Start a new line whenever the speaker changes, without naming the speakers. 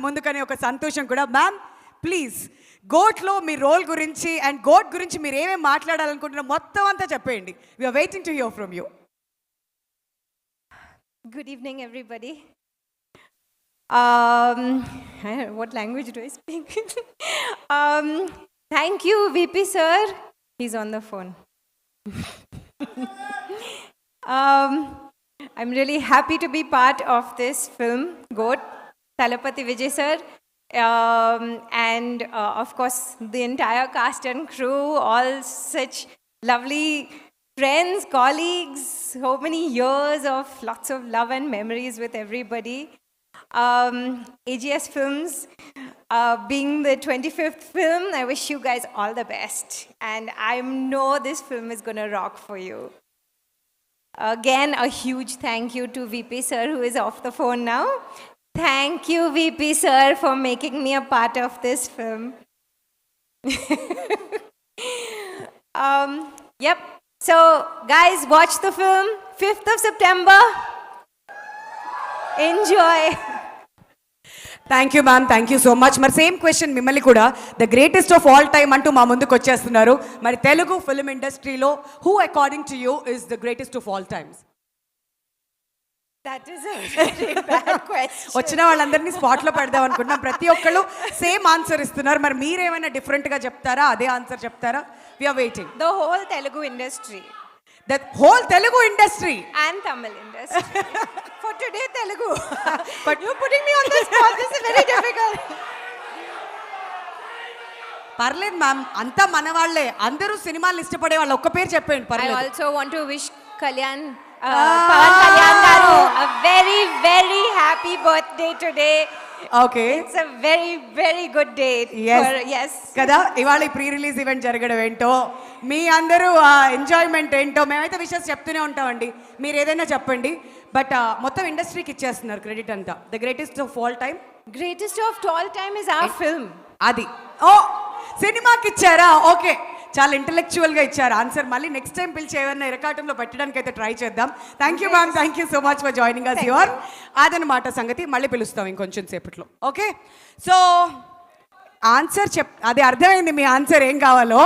ముందుకనే ఒక సంతోషం కూడా. మ్యామ్ ప్లీజ్ గోట్లో మీ రోల్ గురించి అండ్ గోట్ గురించి మీరు ఏమేమి మాట్లాడాలనుకుంటున్నారో మొత్తం అంతా చెప్పేయండి. We're waiting to hear from you.
Good evening, everybody. What language do I speak? Thank you, VP sir. He's on the phone. I'm really happy to be part of this film, Goat, Thalapathy Vijay sir, and of course the entire cast and crew, all such lovely friends, colleagues, so many years of lots of love and memories with everybody. AGS Films, being the 25th film, I wish you guys all the best. And I know this film is going to rock for you. Again, a huge thank you to VP sir, who is off the phone now. Thank you, VP sir, for making me a part of this film. Yep. So, guys, watch the film, 5th of September. Enjoy.
Thank you ma'am, thank you so much. మరి same question మిమ్మల్ని కూడా, the greatest of all time అంటూ మా ముందుకు వచ్చేస్తున్నారు. మరి Telugu film ఇండస్ట్రీలో who according to you is the greatest of all times?
That is a very bad question.
వచ్చిన వాళ్ళందరినీ స్పాట్లో పెడదాం అనుకుంటున్నాం. ప్రతి ఒక్కళ్ళు సేమ్ ఆన్సర్ ఇస్తున్నారు. మరి మీరేమైనా డిఫరెంట్గా చెప్తారా, అదే ఆన్సర్ చెప్తారా? We're waiting.
The whole Telugu industry.
The whole Telugu industry
And Tamil industry. For today, Telugu. But you're putting me on the spot. This is very difficult.
పర్లేదు మ్యామ్, అంతా మన వాళ్ళే, అందరూ సినిమాలు ఇష్టపడే వాళ్ళు. ఒక్క పేరు చెప్పండి
I
పర్లేదు.
also want to wish Pawan Kalyan garu a very, very happy birthday today.
Okay,
It's a very, very good day. Yes.
కదా. ఇవాళ ఈ ప్రీ రిలీజ్ ఈవెంట్ జరగడం ఏంటో, మీ అందరూ ఎంజాయ్మెంట్ ఏంటో, మేమైతే విషయాలు చెప్తూనే ఉంటామండి. మీరు ఏదైనా చెప్పండి. బట్ మొత్తం ఇండస్ట్రీకి ఇచ్చేస్తున్నారు క్రెడిట్ అంతా. The greatest of all time.
Greatest of all time is our film.
అది ఓ సినిమాకి ఇచ్చారా? ఓకే, చాలా ఇంటెలెక్చువల్గా ఇచ్చారు ఆన్సర్. మళ్ళీ నెక్స్ట్ టైం పిలిచి ఏమైనా ఇరకాటంలో పెట్టడానికి అయితే ట్రై చేద్దాం. Thank you ma'am, thank you so much for joining us your. అదనమాట సంగతి. మళ్ళీ పిలుస్తాం ఇంకొంచెం సేపట్లో. ఓకే, సో ఆన్సర్ అది అర్థమైంది మీ ఆన్సర్ ఏం కావాలో.